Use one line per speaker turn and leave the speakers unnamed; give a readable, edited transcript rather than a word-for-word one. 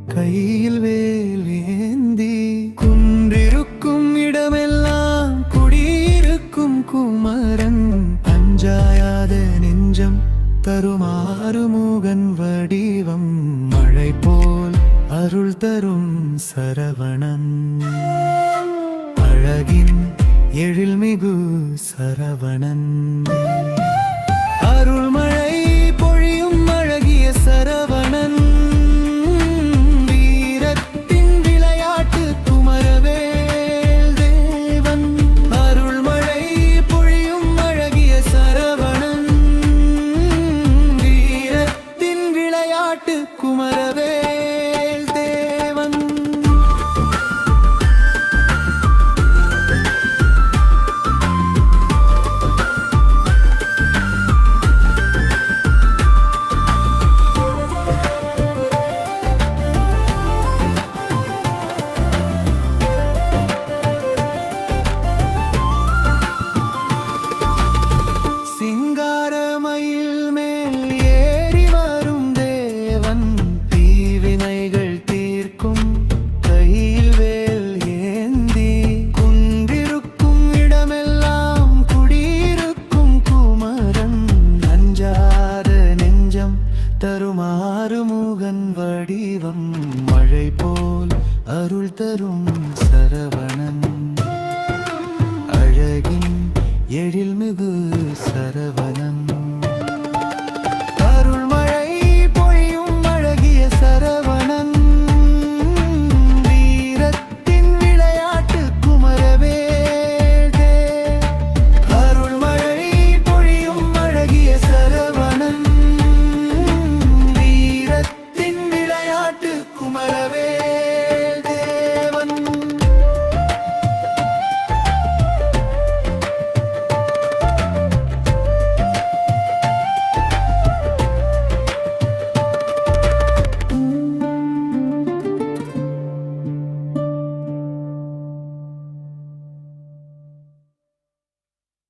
கையில் வேல் ஏந்தி குன்றிருக்கும் இடமெல்லாம் குடியிருக்கும் குமரன் அஞ்சாயாத நெஞ்சம் தருமாறு மூகன் வடிவம் மழை போல் அருள் தரும் சரவணன் அழகின் எழில்மிகு சரவணன் அருள்மழை பொழியும் அழகிய சரவணன் வீரத்தின் விளையாட்டு குமரவேல் தேவன் அருள்மழை பொழியும் அழகிய சரவணன் வீரத்தின் விளையாட்டு குமரவேல் தேவன் சிங்காரமயில் மேல் ஏறி வரும் தேவன் தீவினைகள் தீர்க்கும் கையில் வேல் ஏந்தி குன்றிருக்கும் இடமெல்லாம் குடியிருக்கும் குமரன் அஞ்சாத நெஞ்சம் தருமாறு மூகன் வடிவம் மழை போல் அருள் தரும் சரவணன் அழகின் எழில்மிகு சரவணன்